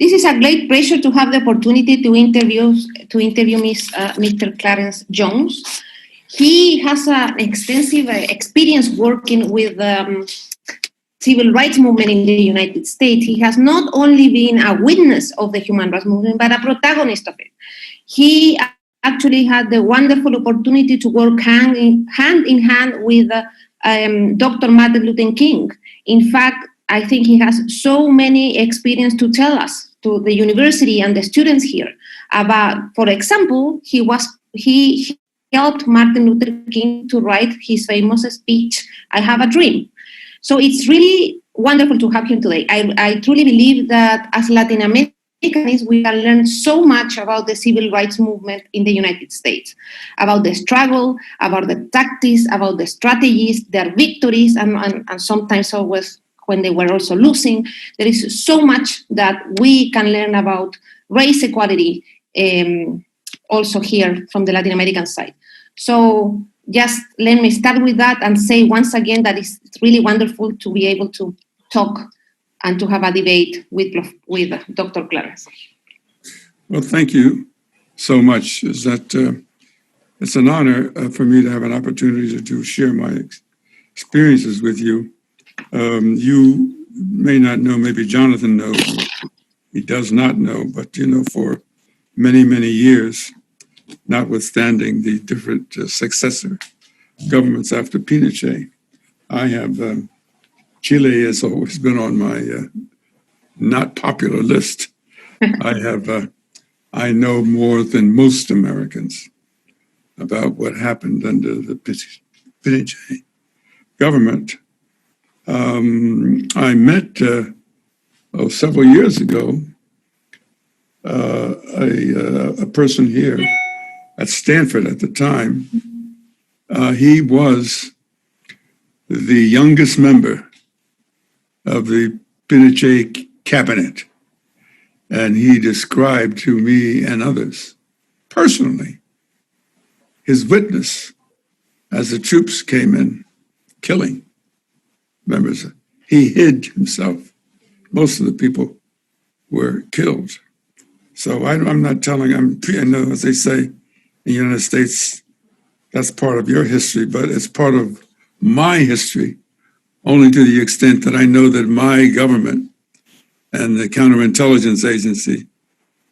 This is a great pleasure to have the opportunity to interview Mr. Clarence Jones. He has an extensive experience working with civil rights movement in the United States. He has not only been a witness of the human rights movement, but a protagonist of it. He actually had the wonderful opportunity to work hand in hand with Dr. Martin Luther King. In fact, I think he has so many experience to tell us, to the university and the students here, about, for example, he helped Martin Luther King to write his famous speech, "I Have a Dream." So it's really wonderful to have him today. I truly believe that as Latin Americans, we can learn so much about the civil rights movement in the United States, about the struggle, about the tactics, about the strategies, their victories, and sometimes always when they were also losing. There is so much that we can learn about race equality also here from the Latin American side. So just let me start with that and say once again that it's really wonderful to be able to talk and to have a debate with Dr. Clarence. Well, thank you so much. It's an honor for me to have an opportunity to share my experiences with you. You may not know, maybe Jonathan knows, he does not know, but for many, many years, notwithstanding the different successor governments after Pinochet, I have, Chile has always been on my not popular list. I know more than most Americans about what happened under the Pinochet government. I met several years ago a person here at Stanford at the time. He was the youngest member of the Pinochet cabinet, and he described to me and others personally his witness as the troops came in killing members. He hid himself. Most of the people were killed. So I'm not telling, I know, as they say in the United States, that's part of your history, but it's part of my history, only to the extent that I know that my government and the counterintelligence agency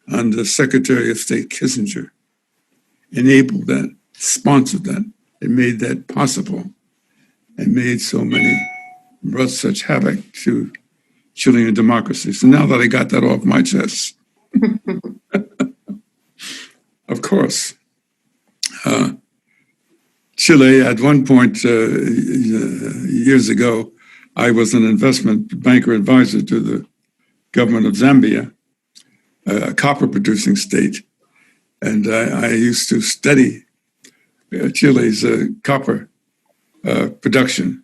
under Secretary of State Kissinger enabled that, sponsored that, and made that possible, and made brought such havoc to Chilean democracy. So now that I got that off my chest, of course, Chile, at one point years ago, I was an investment banker advisor to the government of Zambia, a copper producing state. And I used to study Chile's copper production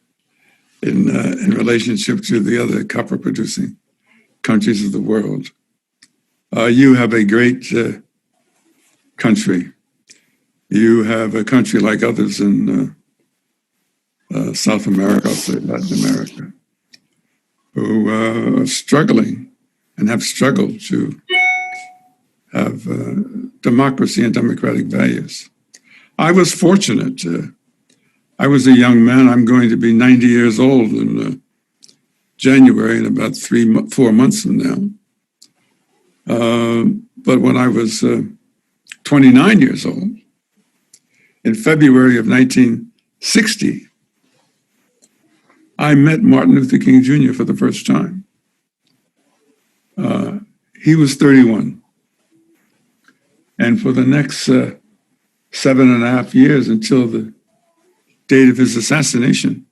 in relationship to the other copper producing countries of the world. You have a great country. You have a country like others in South America, I'll say Latin America, who are struggling and have struggled to have democracy and democratic values. I was fortunate. I was a young man. I'm going to be 90 years old in January, in about 4 months from now. But when I was 29 years old, in February of 1960, I met Martin Luther King Jr. for the first time. He was 31. And for the next 7.5 years until the date of his assassination,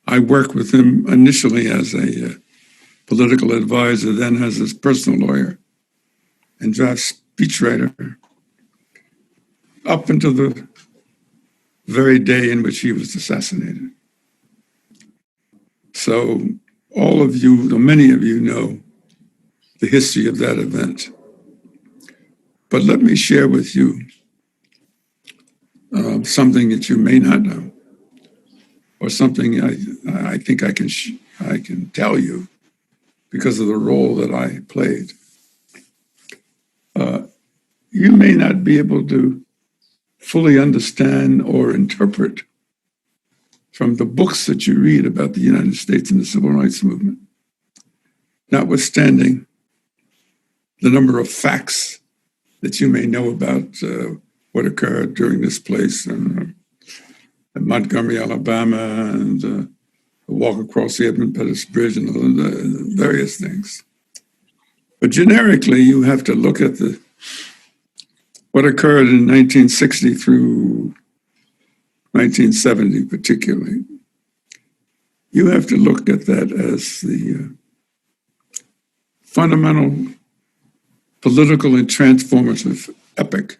I worked with him initially as a political advisor, then as his personal lawyer and draft speechwriter, up until the very day in which he was assassinated. So all of you, many of you know the history of that event. But let me share with you something that you may not know, or something I think I can tell you because of the role that I played. You may not be able to fully understand or interpret from the books that you read about the United States and the Civil Rights Movement, notwithstanding the number of facts that you may know about what occurred during this place in Montgomery, Alabama, and the walk across the Edmund Pettus Bridge and the various things. But generically, you have to look at what occurred in 1960 through 1970 particularly. You have to look at that as the fundamental political and transformative epoch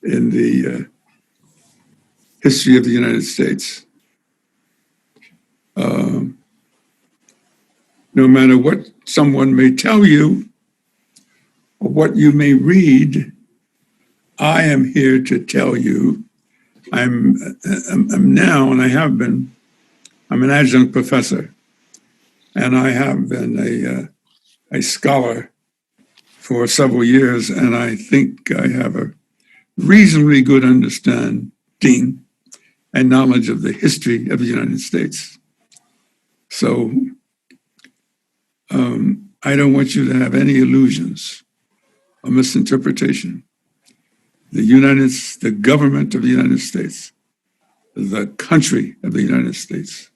in the history of the United States. No matter what someone may tell you or what you may read, I am here to tell you, I'm now, and I have been, I'm an adjunct professor, and I have been a scholar for several years, and I think I have a reasonably good understanding and knowledge of the history of the United States. So I don't want you to have any illusions or misinterpretation. The government of the United States, the country of the United States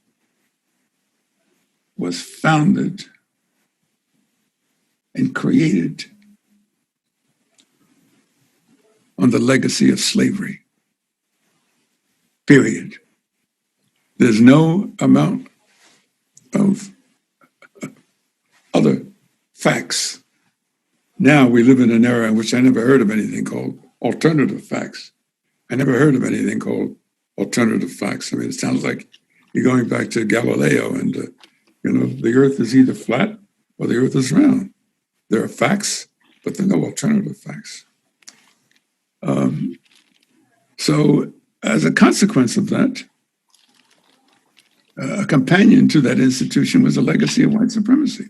was founded and created on the legacy of slavery, period. There's no amount of other facts. Now we live in an era in which I never heard of anything called alternative facts. I never heard of anything called alternative facts. I mean, it sounds like you're going back to Galileo and, the earth is either flat or the earth is round. There are facts, but there are no alternative facts. So as a consequence of that, a companion to that institution was a legacy of white supremacy.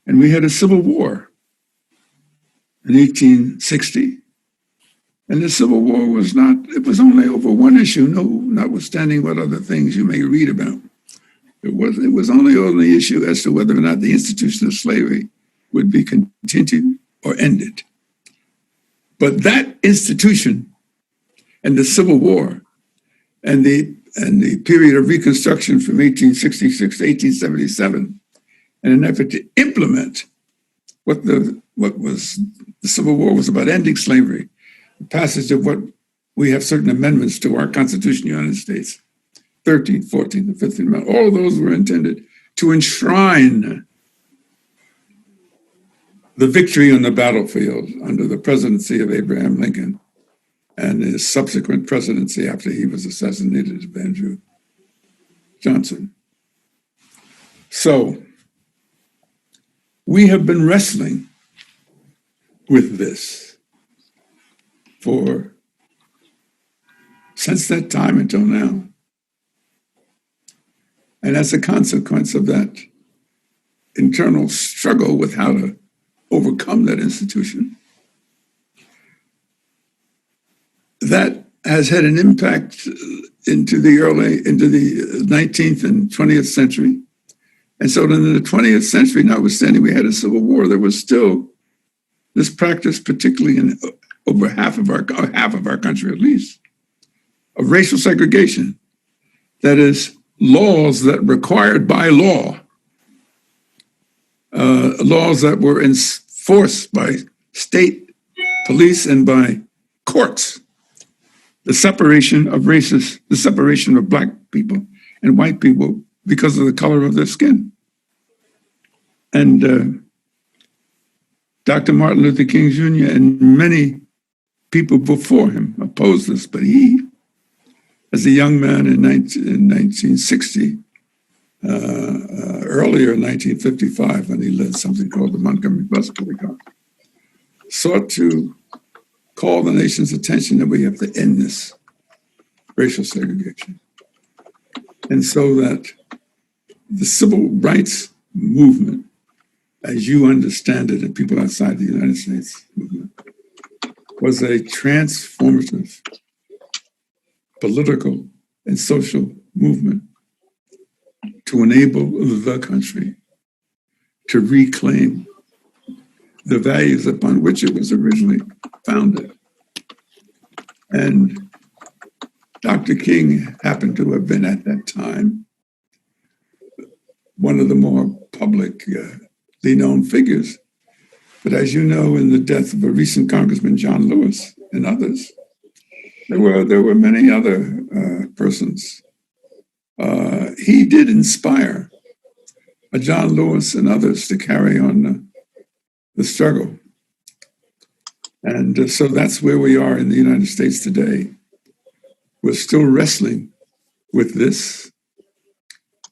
And we had a civil war in 1860. And the Civil War was only over one issue, notwithstanding what other things you may read about. It was only on the issue as to whether or not the institution of slavery would be continued or ended. But that institution and the Civil War and the period of Reconstruction from 1866 to 1877, in an effort to implement what was the Civil War was about, ending slavery, the passage of what we have certain amendments to our Constitution of the United States, 13th, 14th, and 15th Amendment. All of those were intended to enshrine the victory on the battlefield under the presidency of Abraham Lincoln and his subsequent presidency after he was assassinated of Andrew Johnson. So we have been wrestling with this since that time until now. And as a consequence of that internal struggle with how to overcome that institution, that has had an impact into the 19th and 20th century. And so in the 20th century, notwithstanding we had a civil war, there was still this practice, particularly in over half of our country at least, of racial segregation. That is, laws that required by law, laws that were enforced by state police and by courts, the separation of races, the separation of Black people and white people because of the color of their skin. And Dr. Martin Luther King Jr. and many people before him opposed this, but he, as a young man in 1960, earlier in 1955, when he led something called the Montgomery Bus Boycott, sought to call the nation's attention that we have to end this racial segregation. And so that the civil rights movement, as you understand it, and people outside the United States movement, was a transformative political and social movement to enable the country to reclaim the values upon which it was originally founded. And Dr. King happened to have been at that time one of the more publicly known figures. But as you know, in the death of a recent Congressman, John Lewis, and others, there were many other persons. He did inspire John Lewis and others to carry on the struggle. And so that's where we are in the United States today. We're still wrestling with this.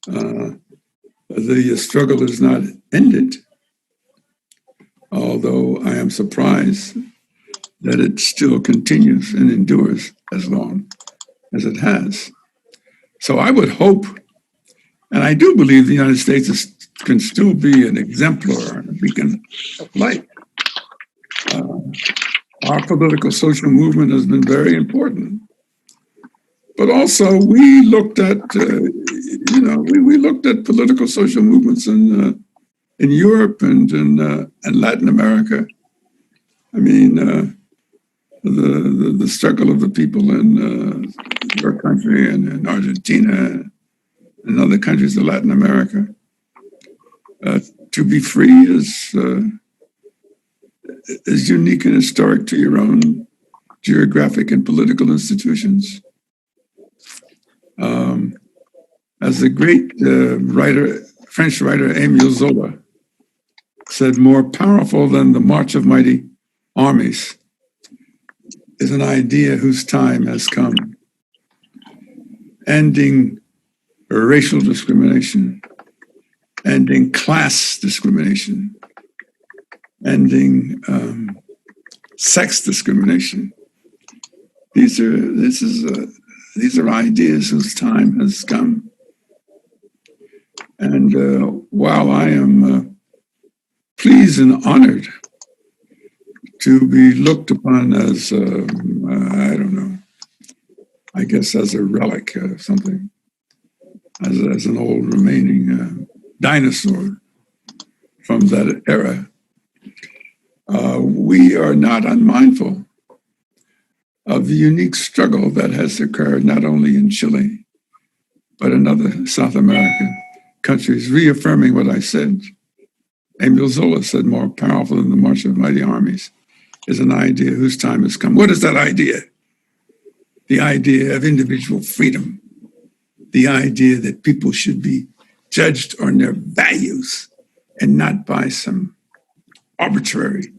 The struggle is not ended, although I am surprised that it still continues and endures as long as it has. So I would hope, and I do believe the United States can still be an exemplar and a beacon of light. Our political social movement has been very important. But also we looked at, we looked at political social movements in Europe and in Latin America. I mean, the struggle of the people in your country and in Argentina and other countries of Latin America. To be free is unique and historic to your own geographic and political institutions. As the great French writer Émile Zola said, more powerful than the march of mighty armies is an idea whose time has come, ending racial discrimination, ending class discrimination, ending sex discrimination. These are ideas whose time has come. And while I am pleased and honored to be looked upon as, I guess as a relic of something, as an old remaining dinosaur from that era, we are not unmindful of the unique struggle that has occurred not only in Chile, but in other South American countries, reaffirming what I said. Émile Zola said, more powerful than the march of mighty armies is an idea whose time has come. What is that idea? The idea of individual freedom, the idea that people should be judged on their values and not by some arbitrary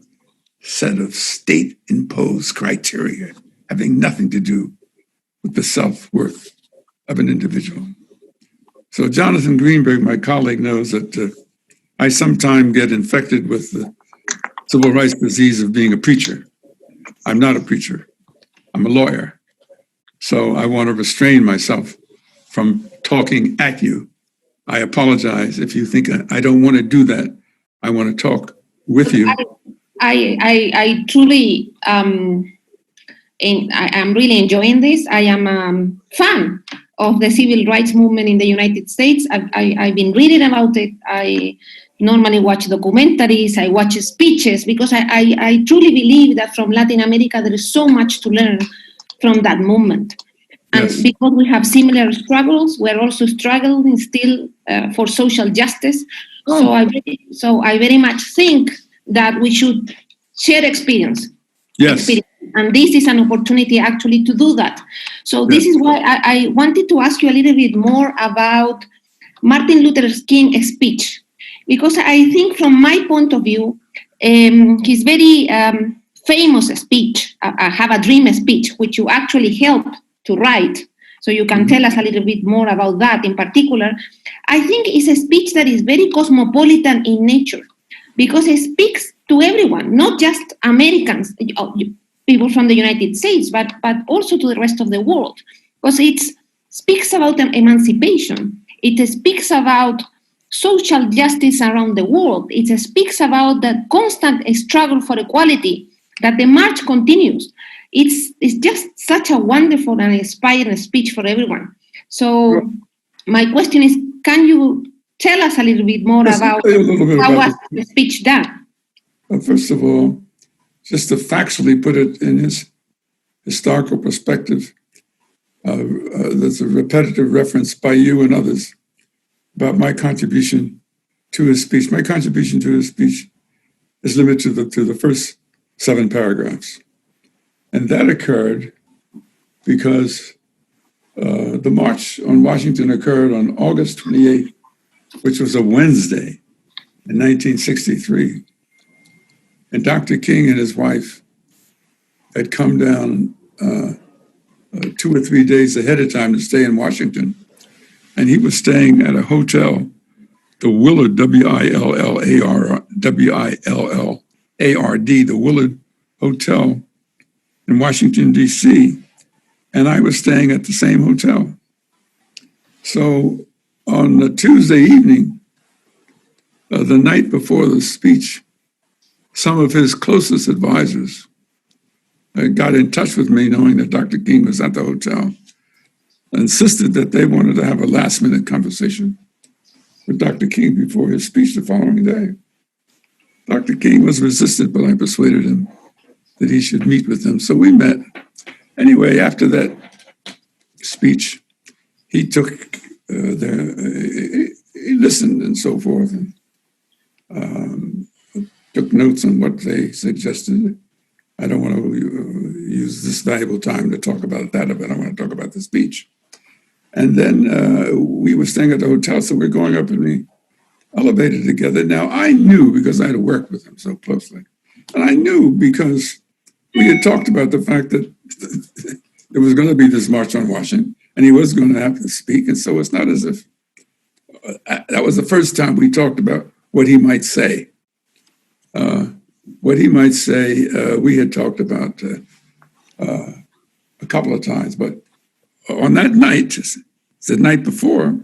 set of state-imposed criteria having nothing to do with the self-worth of an individual. So Jonathan Greenberg, my colleague, knows that I sometimes get infected with the civil rights disease of being a preacher. I'm not a preacher. I'm a lawyer. So I want to restrain myself from talking at you. I apologize if you think I don't want to do that. I want to talk with you. I truly, I'm really enjoying this. I am a fan of the civil rights movement in the United States. I've been reading about it. I normally watch documentaries, I watch speeches, because I truly believe that from Latin America, there is so much to learn from that movement. And yes, because we have similar struggles, we're also struggling still for social justice. So I very much think that we should share experience. Yes. And this is an opportunity actually to do that. So this is why I wanted to ask you a little bit more about Martin Luther King's speech, because I think from my point of view, his very famous speech, I Have a Dream speech, which you actually helped to write, so you can tell us a little bit more about that in particular. I think it's a speech that is very cosmopolitan in nature, because it speaks to everyone, not just Americans, people from the United States, but also to the rest of the world, because it speaks about emancipation. It speaks about social justice around the world. It speaks about the constant struggle for equality, that the march continues. It's just such a wonderful and inspiring speech for everyone. So my question is, can you tell us a little bit more about how was the speech done? Well, first of all, just to factually put it in his historical perspective, there's a repetitive reference by you and others about my contribution to his speech. My contribution to his speech is limited to the first 7 paragraphs. And that occurred because the March on Washington occurred on August 28th, which was a Wednesday in 1963. And Dr. King and his wife had come down 2 or 3 days ahead of time to stay in Washington. And he was staying at a hotel, the Willard, W-I-L-L-A-R-D, the Willard Hotel in Washington, D.C., and I was staying at the same hotel. So on the Tuesday evening, the night before the speech, some of his closest advisors got in touch with me, knowing that Dr. King was at the hotel, insisted that they wanted to have a last-minute conversation with Dr. King before his speech the following day. Dr. King was resistant, but I persuaded him that he should meet with them. So we met. Anyway, after that speech, he took he listened and so forth, and took notes on what they suggested. I don't want to use this valuable time to talk about that, but I want to talk about the speech. And then we were staying at the hotel, so we're going up in the elevator together. Now, I knew, because I had worked with him so closely, and I knew because we had talked about the fact that there was going to be this March on Washington, and he was going to have to speak. And so it's not as if that was the first time we talked about what he might say. What he might say, we had talked about a couple of times, but on that night, the night before,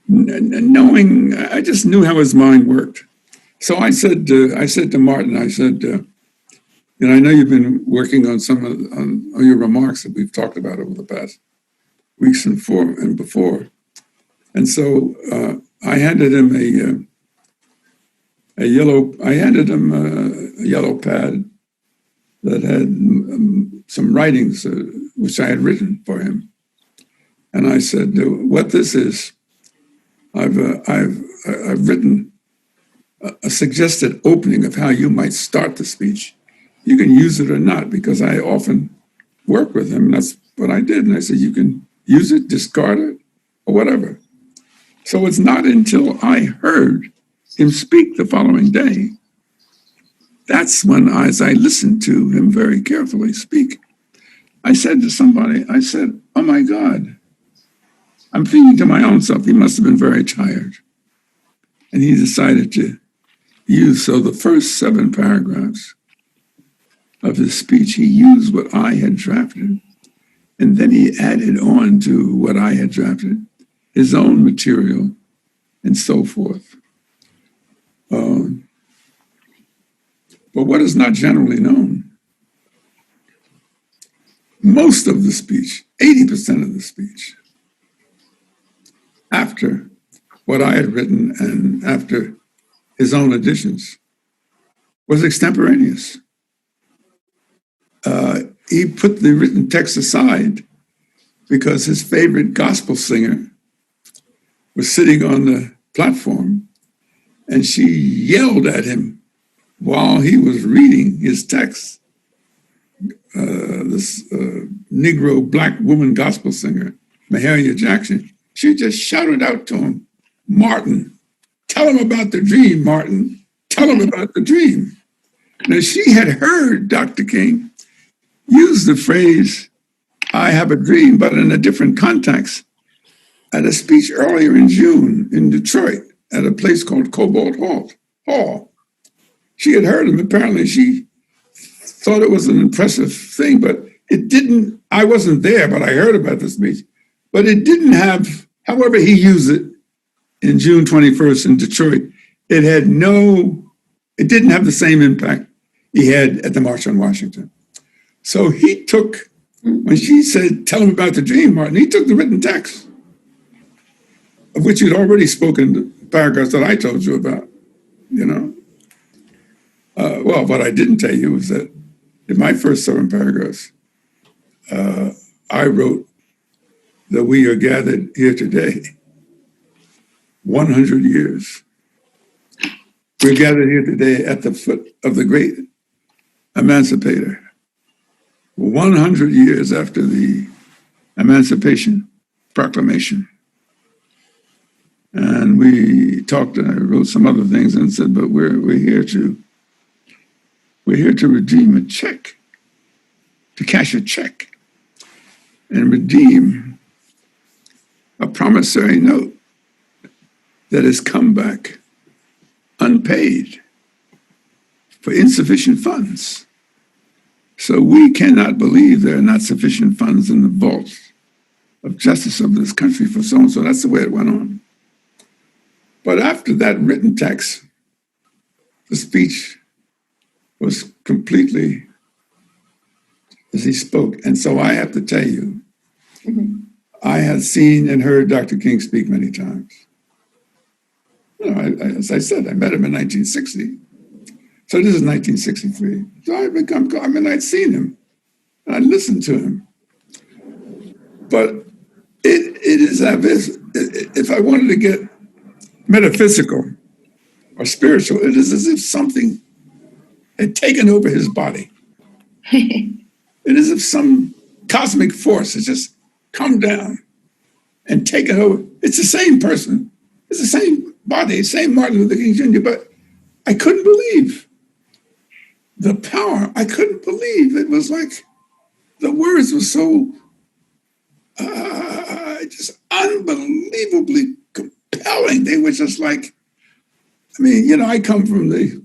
knowing, I just knew how his mind worked. So I said to Martin, I said, I know you've been working on some of on your remarks that we've talked about over the past weeks and before. And so I handed him a yellow pad that had some writings which I had written for him. And I said, what this is, I've written a suggested opening of how you might start the speech. You can use it or not, because I often work with him. And that's what I did. And I said, you can use it, discard it, or whatever. So it's not until I heard him speak the following day, that's when, as I listened to him very carefully speak, I said to somebody, I said, oh my God, I'm thinking to my own self, he must have been very tired. And he decided to use, so the first 7 paragraphs of his speech, he used what I had drafted. And then he added on to what I had drafted, his own material and so forth. But what is not generally known, most of the speech, 80% of the speech, after what I had written and after his own additions, was extemporaneous. He put the written text aside because his favorite gospel singer was sitting on the platform, and she yelled at him while he was reading his text. This Negro black woman gospel singer, Mahalia Jackson, she just shouted out to him, Martin, tell him about the dream, Martin. Tell him about the dream. Now, she had heard Dr. King use the phrase, I have a dream, but in a different context, at a speech earlier in June in Detroit at a place called Cobalt Hall. She had heard him. Apparently, she thought it was an impressive thing, but it didn't. I wasn't there, but I heard about the speech. But it didn't have, however he used it, in June 21st in Detroit, it didn't have the same impact he had at the March on Washington. So he took, when she said, tell him about the dream, Martin, he took the written text, of which you'd already spoken the paragraphs that I told you about, Well, what I didn't tell you was that in my first 7 paragraphs, I wrote that we are gathered here today 100 years. We're gathered here today at the foot of the great emancipator. 100 years after the Emancipation Proclamation. And we talked, and I wrote some other things and said, but we're here to redeem a check, to cash a check and redeem a promissory note that has come back unpaid for insufficient funds. So we cannot believe there are not sufficient funds in the vault of justice of this country for so and so. That's the way it went on. But after that written text, the speech was completely as he spoke. And so I have to tell you, I have seen and heard Dr. King speak many times. As I said, I met him in 1960. So this is 1963. So I'd seen him. And I listened to him. But it is as if I wanted to get metaphysical or spiritual, it is as if something had taken over his body. It is as if some cosmic force has just come down and taken over. It's the same person. It's the same body, same Martin Luther King Jr., but I couldn't believe the power. I couldn't believe it was like the words were so just unbelievably compelling. They were just like, I come from the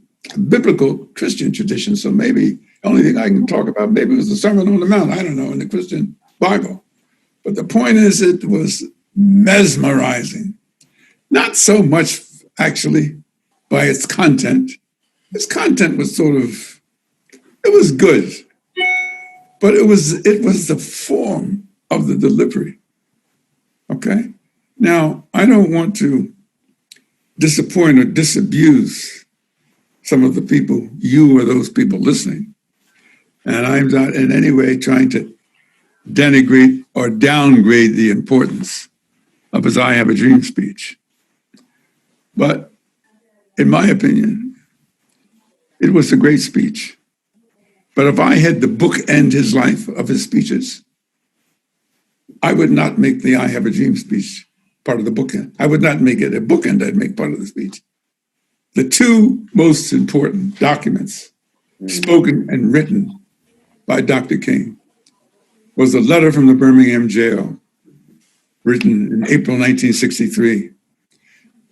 biblical Christian tradition, so maybe the only thing I can talk about maybe was the Sermon on the Mount, I don't know, in the Christian Bible. But the point is, it was mesmerizing. Not so much, actually, by its content. Its content was it was good. But it was the form of the delivery. Okay? Now, I don't want to disappoint or disabuse some of the people, you or those people listening. And I'm not in any way trying to denigrate or downgrade the importance of his I Have a Dream speech. But in my opinion, it was a great speech. But if I had to bookend his life of his speeches, I would not make the I Have a Dream speech part of the bookend. I would not make it a bookend, I'd make part of the speech. The 2 most important documents spoken and written by Dr. King was a letter from the Birmingham jail written in April 1963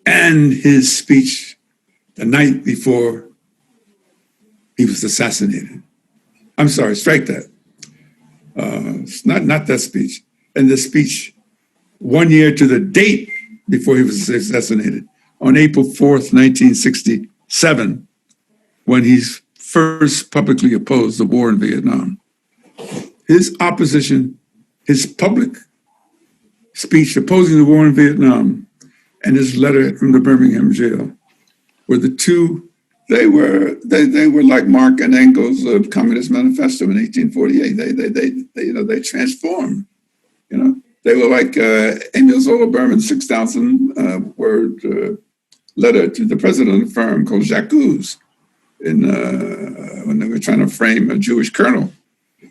and his speech the night before he was assassinated. I'm sorry, strike that. Not that speech. And the speech 1 year to the date before he was assassinated, on April 4th, 1967, when he first publicly opposed the war in Vietnam. His opposition, his public speech opposing the war in Vietnam, and his letter from the Birmingham jail were the 2. They were like Marx and Engels' Communist Manifesto in 1848. They transformed. They were like Emil Zola Berman's 6,000 word letter to the president of the firm called J'accuse when they were trying to frame a Jewish colonel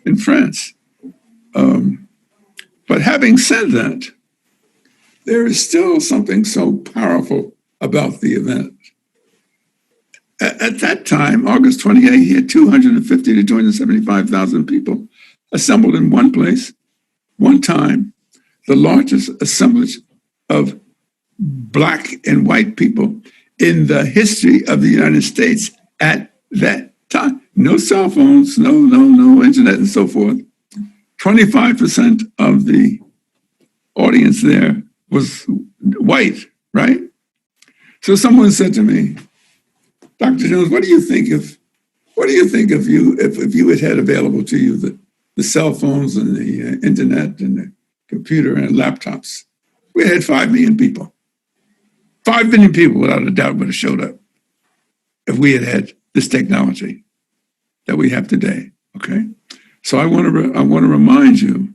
in France. But having said that, there is still something so powerful about the event. At that time, August 28, he had 250 to 275,000 people assembled in one place, one time, the largest assemblage of Black and white people in the history of the United States at that time. No cell phones, no internet and so forth. 25% of the audience there was white, right? So someone said to me, Dr. Jones, what do you think if you had available to you the cell phones and the internet and the computer and laptops? We had 5 million people. 5 million people, without a doubt, would have showed up if we had had this technology that we have today. Okay, so I want to remind you,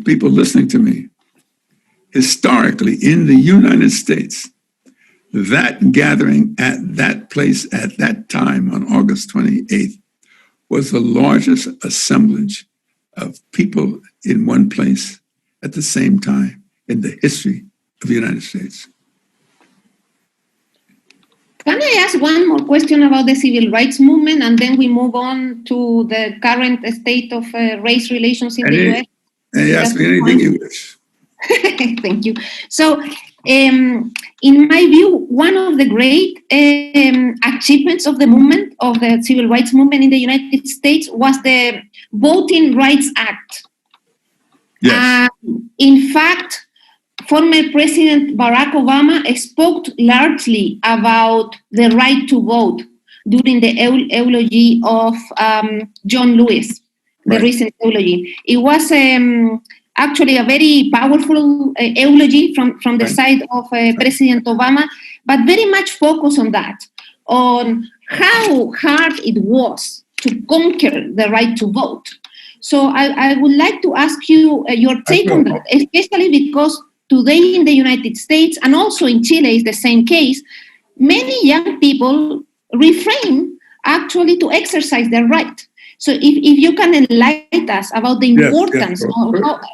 people listening to me, historically in the United States, that gathering at that place at that time on August 28th was the largest assemblage of people in one place at the same time in the history of the United States. Can I ask one more question about the civil rights movement, and then we move on to the current state of race relations in the U.S.? Ask me anything you wish. Thank you. So, in my view, one of the great achievements of the movement, of the civil rights movement in the United States, was the Voting Rights Act. Yes. In fact, former President Barack Obama spoke largely about the right to vote during the eulogy of John Lewis, the recent eulogy. It was actually a very powerful eulogy from the side of President Obama, but very much focused on that, on how hard it was to conquer the right to vote. So I would like to ask you your take on that, especially because today in the United States, and also in Chile is the same case, many young people refrain actually to exercise their right. So if you can enlighten us about the importance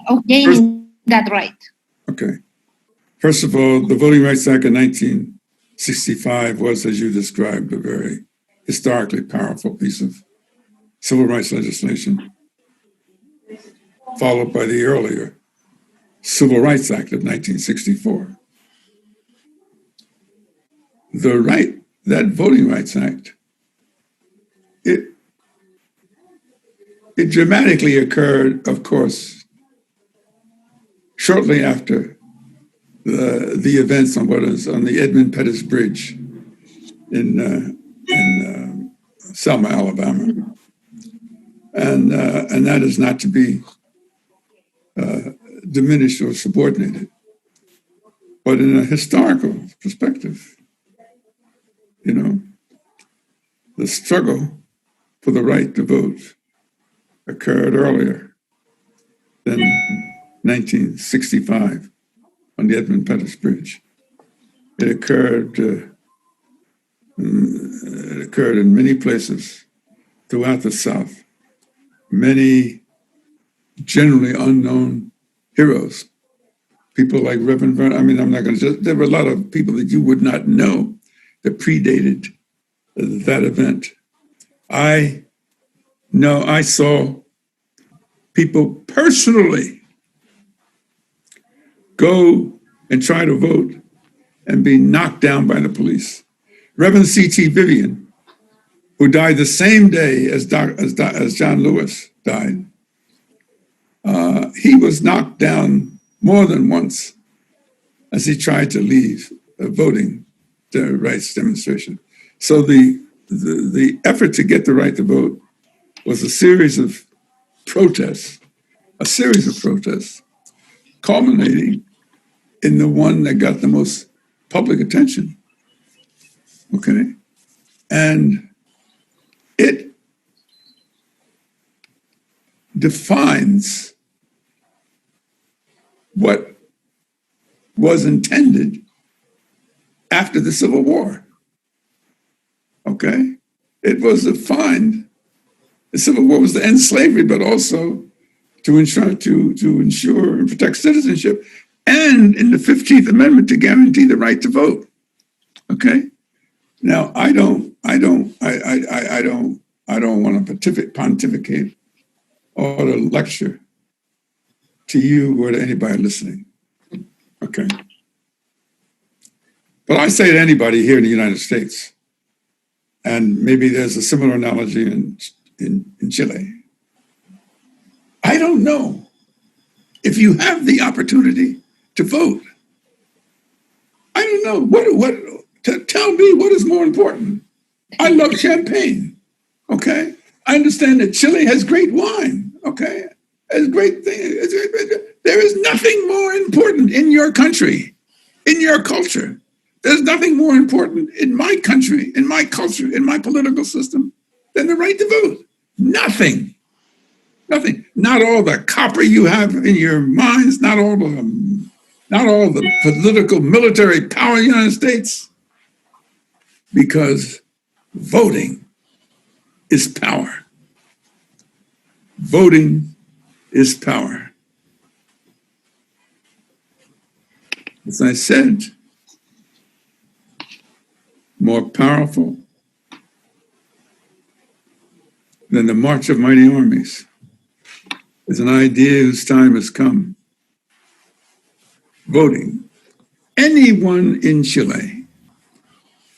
of gaining that right. Okay. First of all, the Voting Rights Act of 1965 was, as you described, a very historically powerful piece of civil rights legislation, followed by the earlier Civil Rights Act of 1964. That Voting Rights Act, it dramatically occurred, of course, shortly after the events on the Edmund Pettus Bridge in Selma, Alabama, and that is not to be diminished or subordinated, but in a historical perspective, the struggle for the right to vote occurred earlier than 1965 on the Edmund Pettus Bridge. It occurred in many places throughout the South. Many generally unknown heroes, people like Reverend Vernon. I mean, I'm not going to there were a lot of people that you would not know that predated that event. I saw people personally go and try to vote and be knocked down by the police. Reverend C.T. Vivian, who died the same day as John Lewis died, he was knocked down more than once as he tried to leave a voting rights demonstration. So the effort to get the right to vote was a series of protests, culminating in the one that got the most public attention. Okay? And it defines what was intended after the Civil War. Okay? It was defined. The Civil War was to end slavery, but also to ensure and protect citizenship, and in the 15th Amendment to guarantee the right to vote. Okay? Now, I don't want to pontificate or to lecture to you or to anybody listening. Okay? But I say to anybody here in the United States, and maybe there's a similar analogy in Chile, I don't know if you have the opportunity to vote. I don't know. Tell me what is more important. I love champagne. Okay. I understand that Chile has great wine. Okay. Has great things. There is nothing more important in your country, in your culture. There's nothing more important in my country, in my culture, in my political system than the right to vote. Nothing. Nothing. Not all the copper you have in your minds, not all the political military power in the United States. Because voting is power. Voting is power. As I said, more powerful than the march of mighty armies is an idea whose time has come. Voting. Anyone in Chile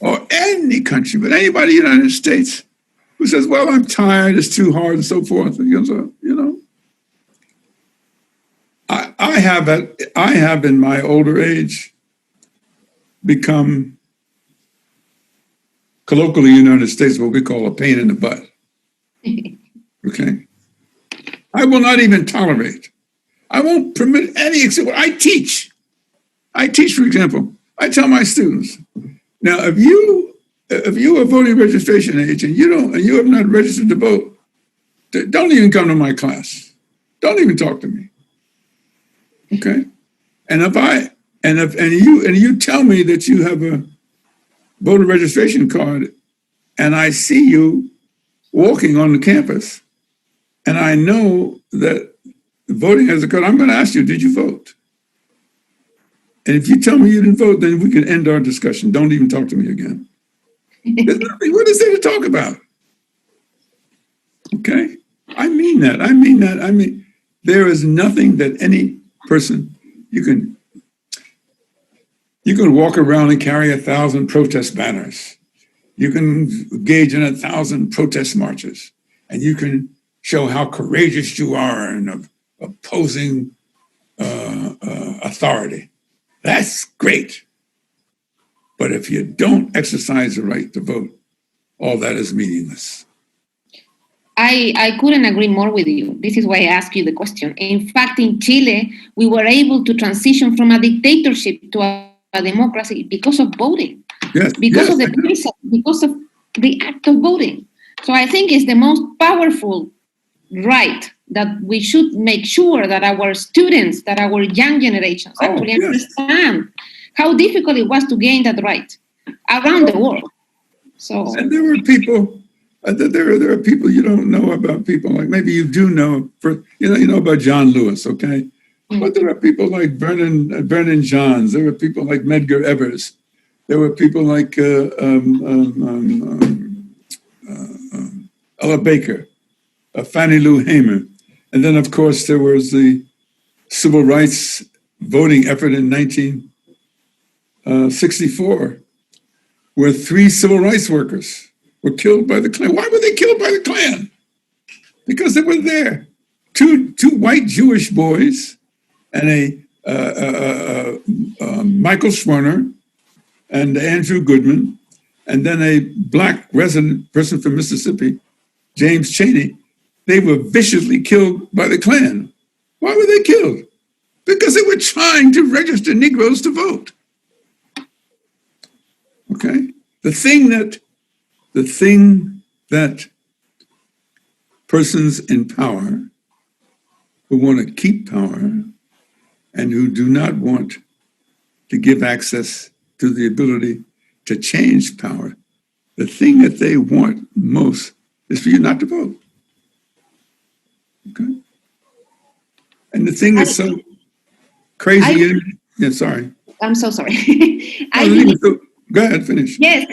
or any country, but anybody in the United States who says, well, I'm tired, it's too hard, and so forth, I have in my older age become, colloquially in the United States, what we call a pain in the butt. Okay? I will not even tolerate. I won't permit any, except I teach, for example, I tell my students, now, if you are voting registration age and you have not registered to vote, don't even come to my class. Don't even talk to me. Okay? And if you tell me that you have a voter registration card and I see you walking on the campus and I know that voting has occurred, I'm going to ask you, did you vote? And if you tell me you didn't vote, then we can end our discussion. Don't even talk to me again. There's nothing, what is there to talk about? Okay? I mean that. I mean, there is nothing that any person, you can walk around and carry 1,000 protest banners. You can engage in 1,000 protest marches. And you can show how courageous you are in opposing authority. That's great. But if you don't exercise the right to vote, all that is meaningless. I couldn't agree more with you. This is why I asked you the question. In fact, in Chile, we were able to transition from a dictatorship to a democracy because of voting. Yes, because of the act of voting. So I think it's the most powerful right that we should make sure that our students, that our young generations actually understand how difficult it was to gain that right around the world. So, and there were people, there are people you don't know about, people like, maybe you do know, you know about John Lewis, okay? Mm-hmm. But there are people like Vernon Johns, there were people like Medgar Evers, there were people like Ella Baker, Fannie Lou Hamer. And then, of course, there was the civil rights voting effort in 1964, where 3 civil rights workers were killed by the Klan. Why were they killed by the Klan? Because they were there. Two white Jewish boys and Michael Schwerner and Andrew Goodman, and then a black resident person from Mississippi, James Chaney. They were viciously killed by the Klan. Why were they killed? Because they were trying to register Negroes to vote. Okay? The thing that persons in power who want to keep power and who do not want to give access to the ability to change power, the thing that they want most is for you not to vote. Okay? And the thing that's so crazy, sorry. I'm so sorry. Go ahead, finish. Yes.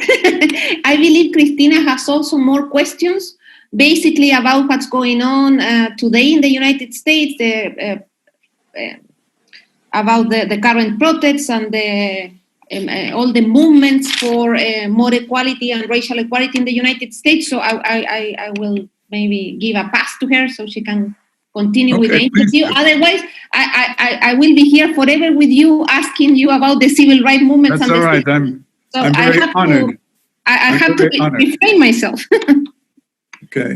I believe Cristina has also more questions, basically about what's going on today in the United States, about the current protests and all the movements for more equality and racial equality in the United States. So I will maybe give a pass to her so she can continue with the Okay, interview. please. Otherwise, I will be here forever with you, asking you about the civil rights movements. That's and all the right. civil- So I'm I very have honored. to. I I'm have to very honored. refrain myself. Okay.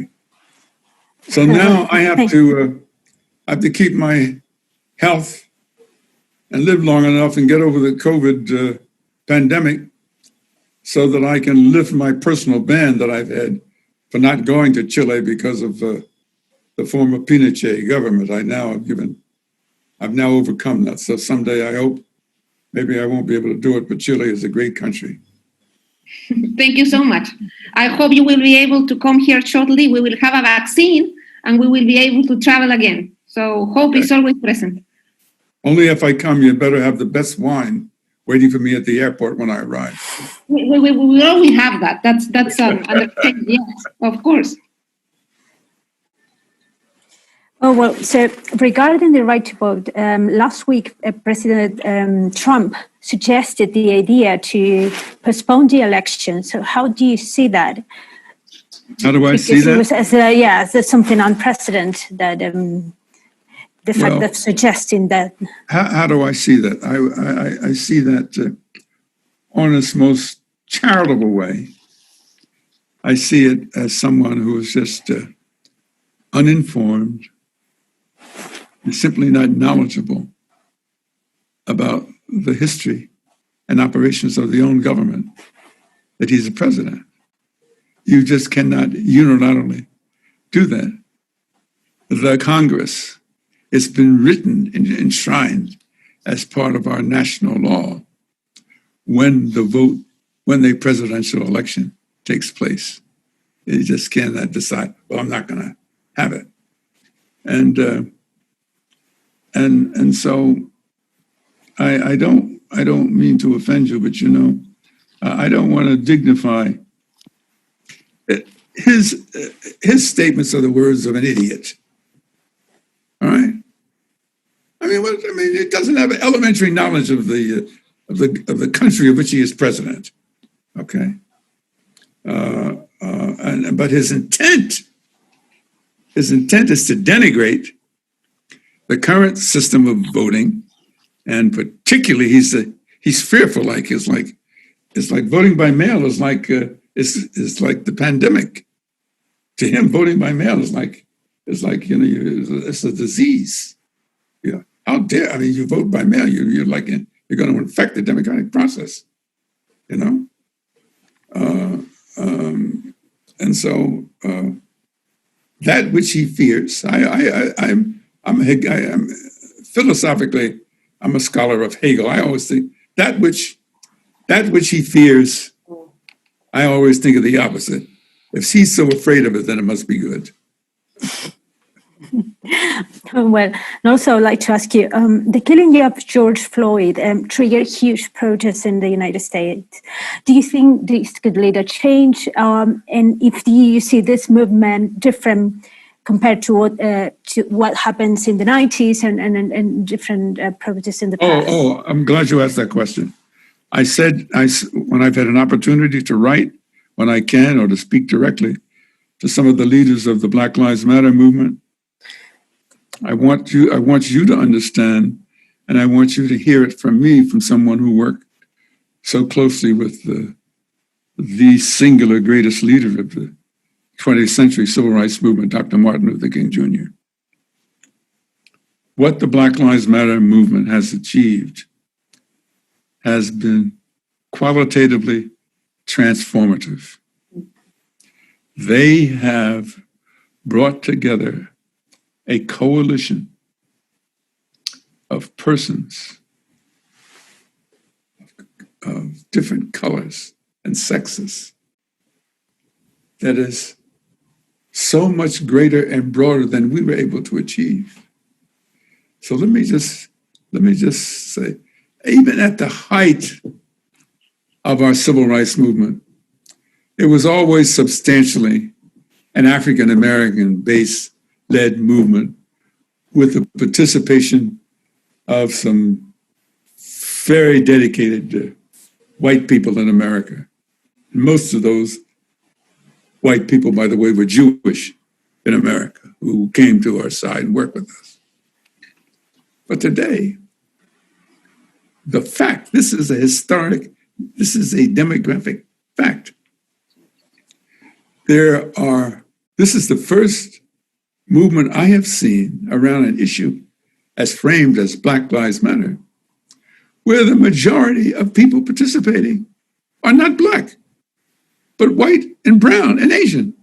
So now I have to keep my health and live long enough and get over the COVID pandemic so that I can lift my personal ban that I've had for not going to Chile because of the former Pinochet government. I've now overcome that. So someday I hope maybe I won't be able to do it, but Chile is a great country. Thank you so much. I hope you will be able to come here shortly. We will have a vaccine and we will be able to travel again. So hope is always present. Only if I come, you better have the best wine waiting for me at the airport when I arrive. We always have that. That's understanding. Yes, of course. Oh, well, so regarding the right to vote, last week, President Trump suggested the idea to postpone the election. So how do you see that? How do I see Because that? it was as something unprecedented that the fact of suggesting that. How do I see that? I see that on its most charitable way. I see it as someone who is just uninformed, and simply not knowledgeable about the history and operations of the own government, that he's the president. You just cannot unilaterally do that. The Congress, it's been written and enshrined as part of our national law when the presidential election takes place. You just cannot decide, well, I'm not going to have it. And so I don't mean to offend you, but I don't want to dignify his statements are the words of an idiot. All right. I mean, it doesn't have elementary knowledge of the country of which he is president. Okay. But his intent is to denigrate the current system of voting, and particularly he's fearful. It's like voting by mail is like the pandemic. To him, voting by mail is like it's a disease. How dare? I mean, you vote by mail. You're going to infect the democratic process. And so that which he fears, I'm philosophically, I'm a scholar of Hegel. I always think that which he fears, I always think of the opposite. If he's so afraid of it, then it must be good. Well, and also I'd like to ask you, the killing of George Floyd triggered huge protests in the United States. Do you think this could lead a change? And if you see this movement different compared to what happens in the 90s and different protests in the past? I'm glad you asked that question. I said, when I've had an opportunity to write, when I can, or to speak directly to some of the leaders of the Black Lives Matter movement, I want you to understand, and I want you to hear it from me, from someone who worked so closely with the singular greatest leader of the 20th century civil rights movement, Dr. Martin Luther King Jr. What the Black Lives Matter movement has achieved has been qualitatively transformative. They have brought together a coalition of persons of different colors and sexes that is so much greater and broader than we were able to achieve. So let me just say, even at the height of our civil rights movement, it was always substantially an African-American base-led movement with the participation of some very dedicated white people in America. And most of those white people, by the way, were Jewish. in America who came to our side and worked with us. But today, the fact, this is a demographic fact. This is the first movement I have seen around an issue as framed as Black Lives Matter, where the majority of people participating are not Black, but white and brown and Asian.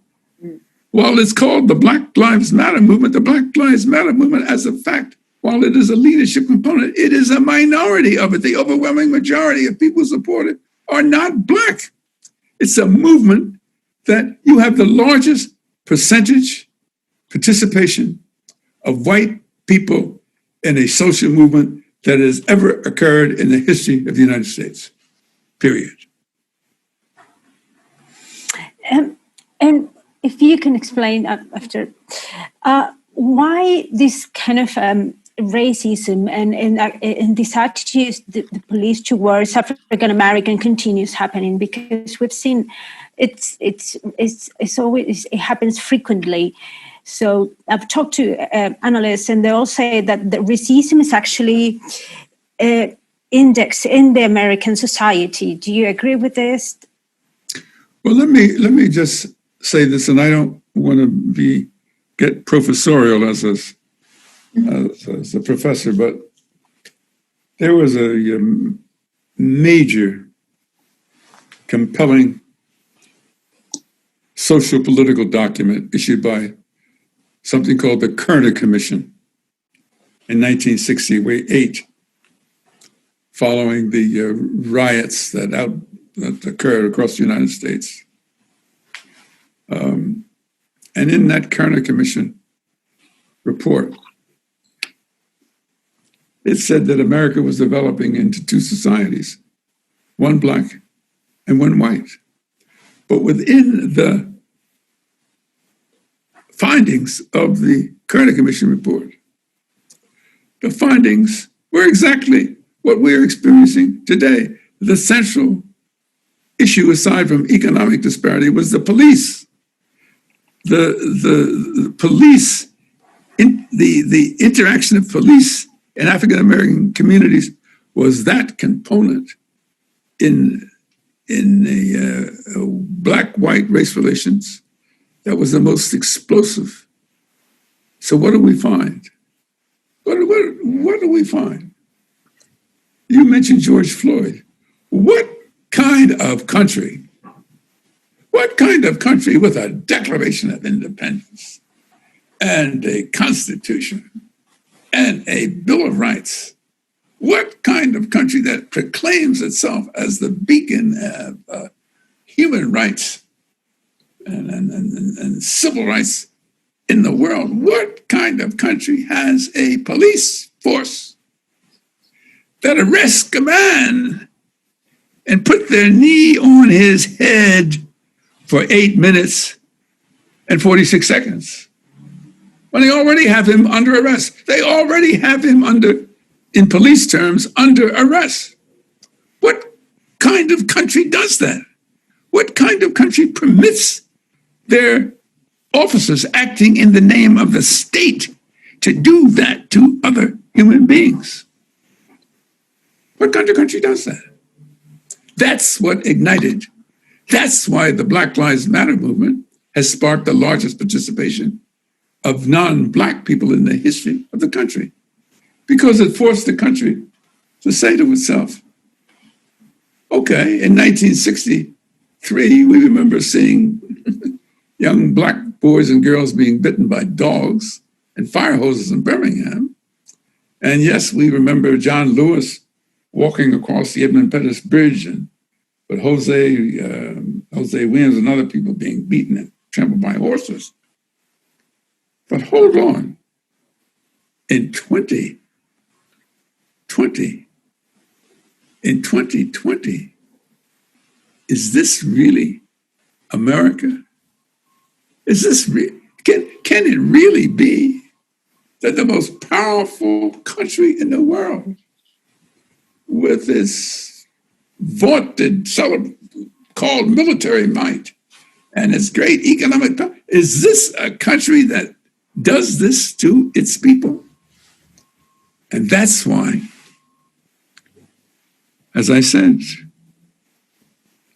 While it's called the Black Lives Matter movement, the Black Lives Matter movement as a fact, while it is a leadership component, it is a minority of it. The overwhelming majority of people support it are not Black. It's a movement that you have the largest percentage participation of white people in a social movement that has ever occurred in the history of the United States, period. And if you can explain after, why this kind of racism and these attitudes the police towards African American continues happening, because we've seen it happens frequently. So I've talked to analysts, and they all say that the racism is actually indexed in the American society. Do you agree with this? Well, let me just say this, and I don't want to get professorial as a professor, but there was a major, compelling social political document issued by something called the Kerner Commission in 1968, following the riots that occurred across the United States. And in that Kerner Commission report, it said that America was developing into two societies, one Black and one white. But within the findings of the Kerner Commission report, the findings were exactly what we're experiencing today. The central issue, aside from economic disparity, was the police. The police, the interaction of police in African American communities was that component in the Black-white race relations that was the most explosive. So what do we find? What do we find? You mentioned George Floyd. What kind of country with a Declaration of Independence and a Constitution and a Bill of Rights, what kind of country that proclaims itself as the beacon of human rights and civil rights in the world, what kind of country has a police force that arrests a man and put their knee on his head for 8 minutes and 46 seconds when they already have him under arrest? They already have him in police terms, under arrest. What kind of country does that? What kind of country permits their officers acting in the name of the state to do that to other human beings? What kind of country does that? That's what ignited. That's why the Black Lives Matter movement has sparked the largest participation of non-Black people in the history of the country, because it forced the country to say to itself, okay, in 1963, we remember seeing young Black boys and girls being bitten by dogs and fire hoses in Birmingham. And yes, we remember John Lewis walking across the Edmund Pettus Bridge, but Jose Williams and other people being beaten and trampled by horses. But hold on, in 2020, is this really America? Is this can it really be that the most powerful country in the world, with its vaunted called military might, and its great economic power. Is this a country that does this to its people? And that's why, as I said,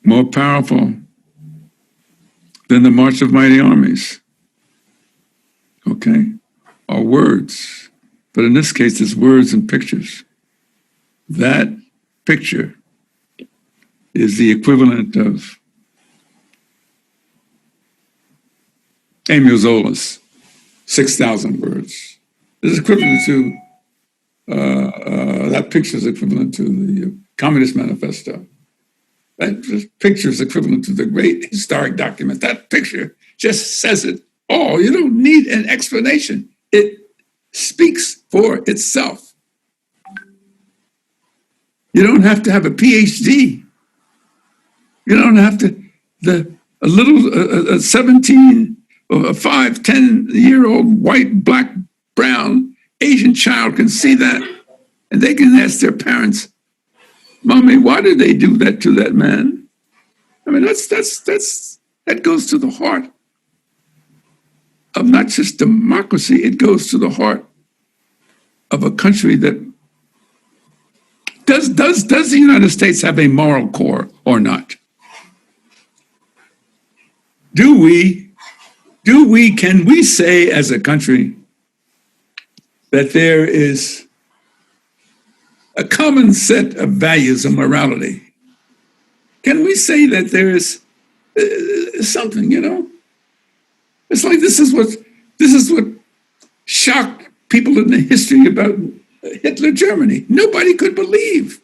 more powerful than the march of mighty armies, okay, are words. But in this case, it's words and pictures. That picture is the equivalent of Emile Zola's 6,000 words. It's equivalent to, that picture is equivalent to the Communist Manifesto. That picture is equivalent to the great historic document. That picture just says it all. You don't need an explanation. It speaks for itself. You don't have to have a PhD. You don't have to, a 17 or a 5, 10-year-old white, black, brown, Asian child can see that, and they can ask their parents, Mommy, why did they do that to that man? I mean, that goes to the heart of not just democracy, it goes to the heart of a country that does the United States have a moral core or not? Can we say as a country that there is a common set of values and morality? Can we say that there is something, It's like this is what shocked people in the history about Hitler Germany. Nobody can believe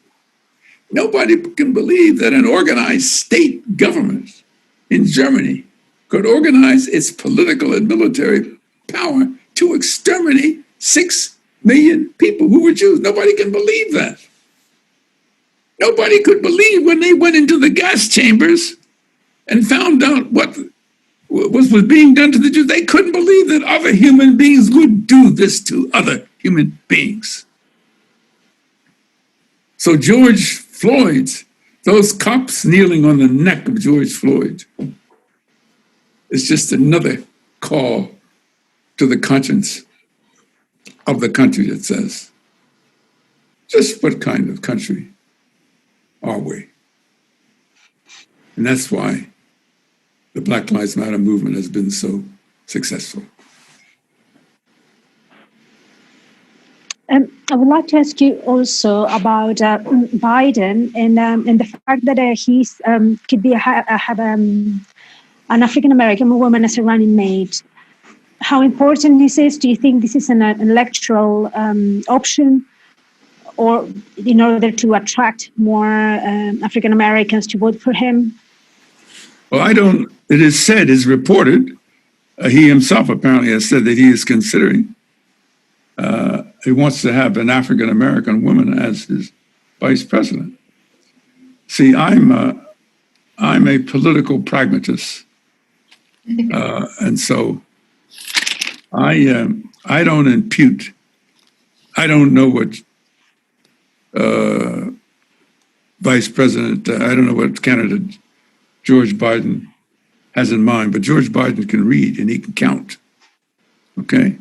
that an organized state government in Germany could organize its political and military power to exterminate 6 million people who were Jews. Nobody can believe that. Nobody could believe when they went into the gas chambers and found out what was being done to the Jews. They couldn't believe that other human beings would do this to other human beings. So George Floyd, those cops kneeling on the neck of George Floyd, is just another call to the conscience of the country that says, just what kind of country are we? And that's why the Black Lives Matter movement has been so successful. I would like to ask you also about Biden and the fact that he's could be have an African American woman as a running mate. How important this is? Do you think this is an electoral option, or in order to attract more African Americans to vote for him? Well, it is said, is reported, he himself apparently has said that he is considering, he wants to have an African American woman as his vice president. See, I'm a political pragmatist, and so I don't impute. I don't know what vice president. I don't know what candidate George Biden has in mind, but George Biden can read and he can count. Okay?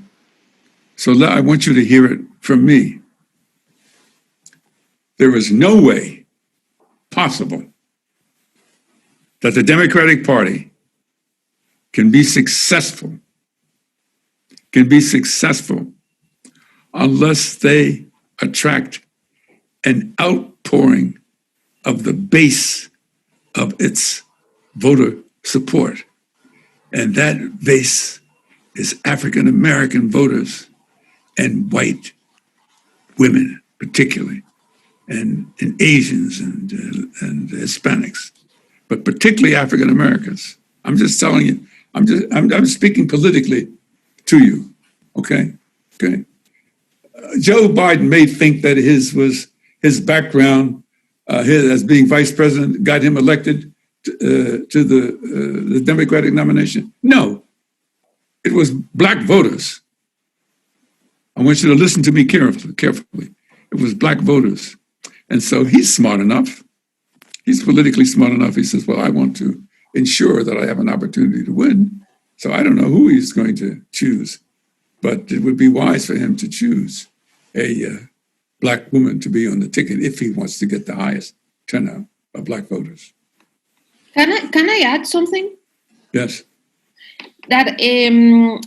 So I want you to hear it from me. There is no way possible that the Democratic Party can be successful unless they attract an outpouring of the base of its voter support. And that base is African American voters and white women, particularly, and Asians and Hispanics, but particularly African Americans. I'm just telling you, I'm speaking politically to you, okay? Okay. Joe Biden may think that his background, as being vice president, got him elected to the Democratic nomination. No, it was Black voters. I want you to listen to me carefully. It was Black voters. And so he's smart enough. He's politically smart enough. He says, well, I want to ensure that I have an opportunity to win. So I don't know who he's going to choose, but it would be wise for him to choose a Black woman to be on the ticket if he wants to get the highest turnout of Black voters. Can I add something? Yes. That in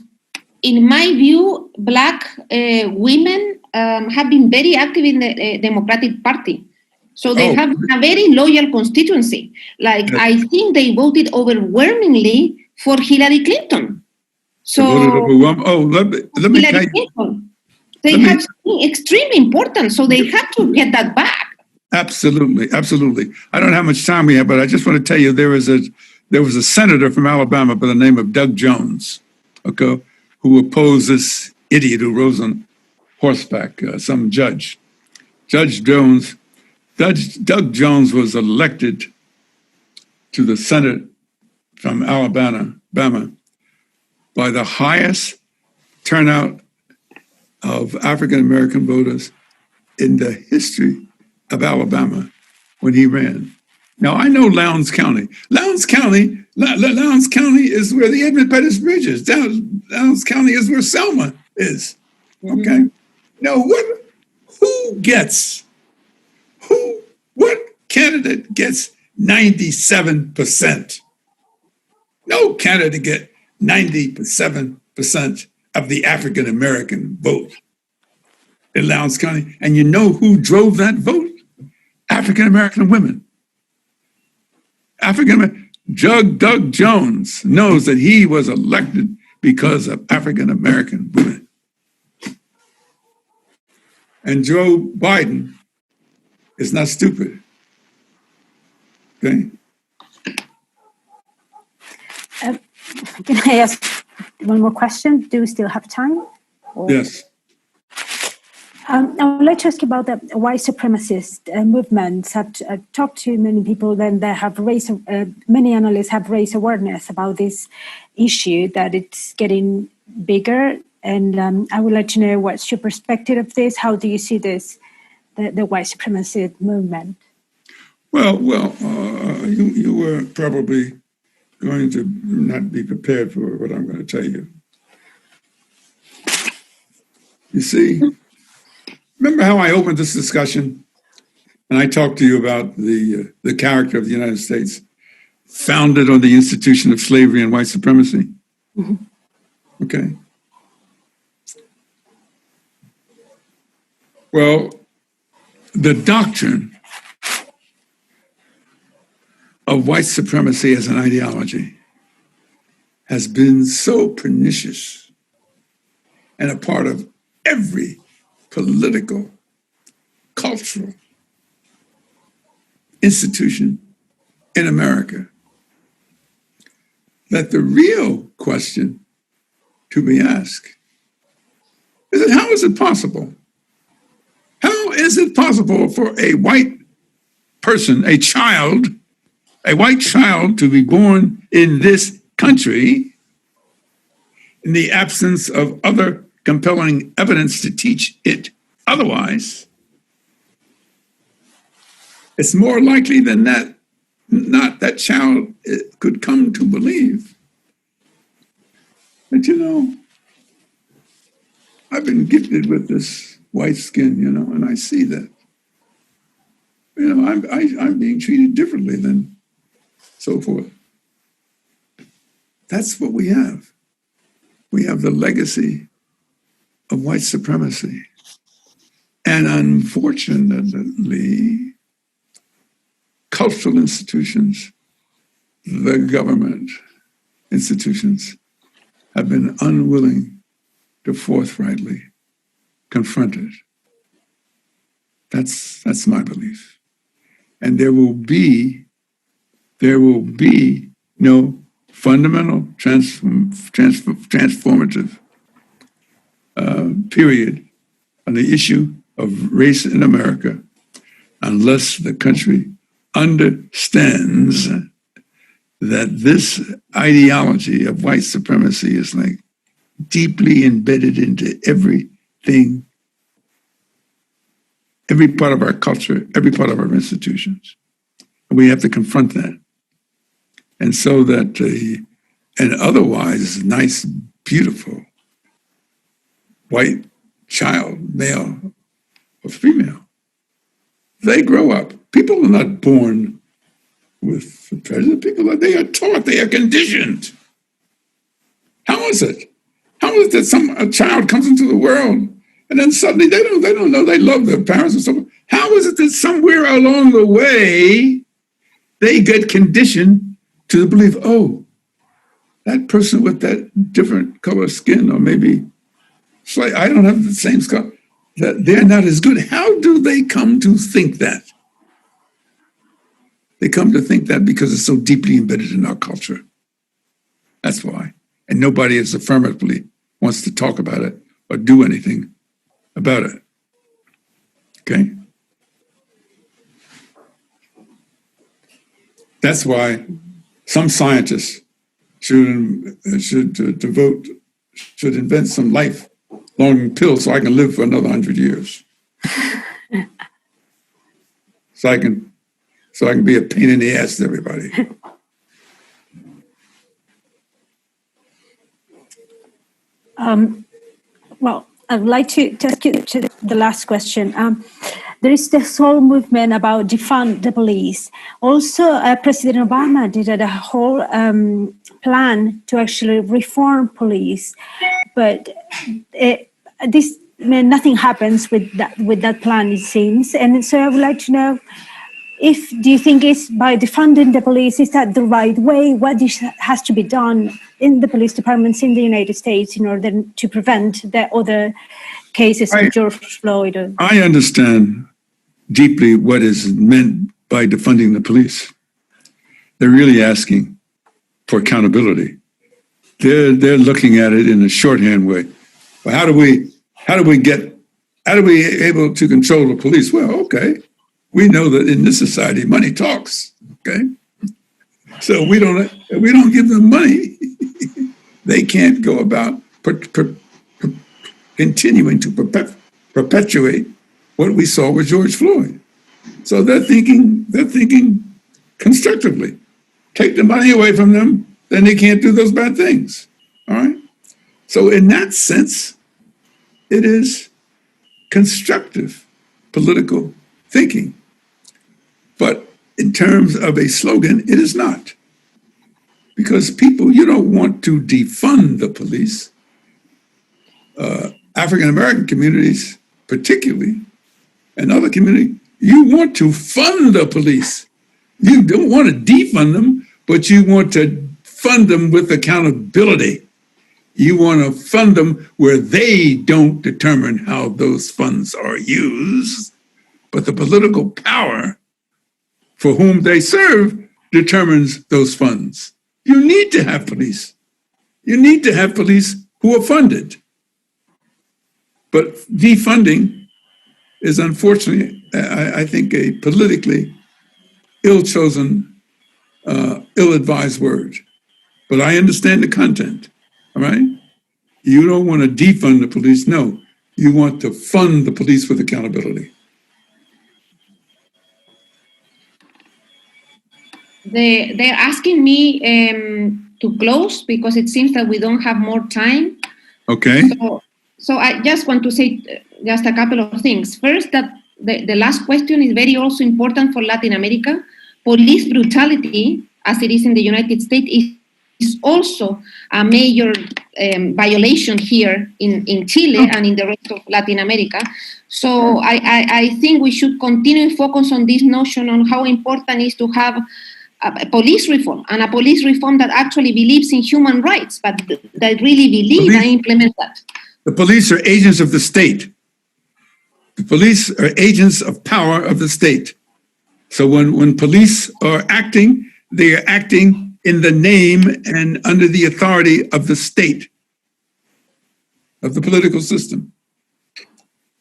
my view, Black women have been very active in the Democratic Party. So they have a very loyal constituency. Like, yes. I think they voted overwhelmingly for Hillary Clinton. So let me tell you. They have something extremely important, so they have to get that back. Absolutely, absolutely. I don't know how much time we have, but I just want to tell you there was a senator from Alabama by the name of Doug Jones, okay, who opposed this idiot who rose on horseback, some judge. Doug Jones was elected to the Senate from Alabama by the highest turnout of African-American voters in the history of Alabama when he ran. Now, I know Lowndes County. Lowndes County is where the Edmund Pettus Bridge is. Lowndes County is where Selma is, okay? Now, what candidate gets 97%? No candidate gets 97% of the African-American vote in Lowndes County. And you know who drove that vote? African-American women. Doug Jones knows that he was elected because of African-American women. And Joe Biden is not stupid. Okay? Can I ask one more question? Do we still have time? Yes. I would like to ask about the white supremacist movements. I've talked to many people, and they have raised, many analysts have raised awareness about this issue, that it's getting bigger. And I would like to know what's your perspective of this. How do you see this, the white supremacist movement? Well, you were probably going to not be prepared for what I'm going to tell you. You see, remember how I opened this discussion and I talked to you about the character of the United States founded on the institution of slavery and white supremacy? Mm-hmm. Okay. Well, the doctrine of white supremacy as an ideology has been so pernicious and a part of every political, cultural institution in America that the real question to be asked is how is it possible? How is it possible for a white person, a white child to be born in this country in the absence of other compelling evidence to teach it otherwise? It's more likely than that not that child could come to believe that, I've been gifted with this white skin, and I see that. I'm being treated differently than so forth. That's what we have. We have the legacy of white supremacy. And unfortunately, cultural institutions, the government institutions, have been unwilling to forthrightly confront it. That's my belief. And there will be no fundamental transformative period on the issue of race in America unless the country understands that this ideology of white supremacy is like deeply embedded into everything, every part of our culture, every part of our institutions. And we have to confront that. And so that an otherwise nice, beautiful white child, male or female, they grow up. People are not born with prejudice. They are taught, they are conditioned. How is it? How is it that a child comes into the world and then suddenly they don't know they love their parents and so on? How is it that somewhere along the way they get conditioned to believe, oh, that person with that different color skin, or maybe slight, I don't have the same skin, that they're not as good. How do they come to think that? They come to think that because it's so deeply embedded in our culture. That's why. And nobody is affirmatively wants to talk about it or do anything about it. Okay? That's why some scientists should invent some lifelong pills so I can live for another 100 years. So I can be a pain in the ass to everybody. Well, I'd like to ask you the last question. There is this whole movement about defund the police. Also, President Obama did a whole plan to actually reform police, but nothing happens with that plan, it seems. And so I would like to know, do you think it's by defunding the police, is that the right way? What has to be done in the police departments in the United States in order to prevent the other cases of George Floyd? I understand deeply what is meant by defunding the police. They're really asking for accountability. They're looking at it in a shorthand way. Well, how do we able to control the police? Well, okay. We know that in this society, money talks. Okay, so we don't give them money. They can't go about continuing to perpetuate what we saw with George Floyd. So they're thinking constructively. Take the money away from them, then they can't do those bad things. All right. So in that sense, it is constructive political thinking. But in terms of a slogan, it is not. Because people, you don't want to defund the police. African-American communities, particularly, and other communities, you want to fund the police. You don't want to defund them, but you want to fund them with accountability. You want to fund them where they don't determine how those funds are used, but the political power for whom they serve determines those funds. You need to have police. You need to have police who are funded. But defunding is unfortunately, I think, a politically ill-chosen, ill-advised word. But I understand the content, all right? You don't want to defund the police, no. You want to fund the police with accountability. They're asking me to close because it seems that we don't have more time. Okay. So I just want to say just a couple of things. First, that the last question is very also important for Latin America. Police brutality, as it is in the United States, is also a major violation here in Chile and in the rest of Latin America. So I think we should continue to focus on this notion on how important it is to have a police reform, and a police reform that actually believes in human rights, but that really believe and implement that. The police are agents of the state. The police are agents of power of the state. So when police are acting, they are acting in the name and under the authority of the state, of the political system.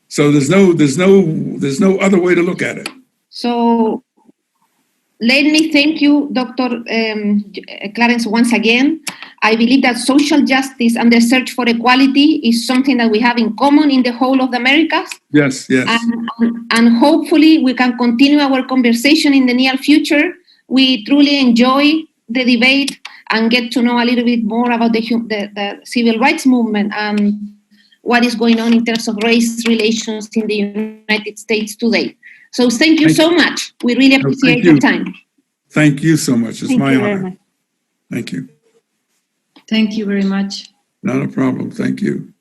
So there's no other way to look at it. So let me thank you, Dr. Clarence, once again. I believe that social justice and the search for equality is something that we have in common in the whole of the Americas. Yes, yes. And hopefully we can continue our conversation in the near future. We truly enjoy the debate and get to know a little bit more about the civil rights movement and what is going on in terms of race relations in the United States today. So thank you so much. We really appreciate your time. Thank you so much. It's my honor. Thank you. Thank you very much. Not a problem. Thank you.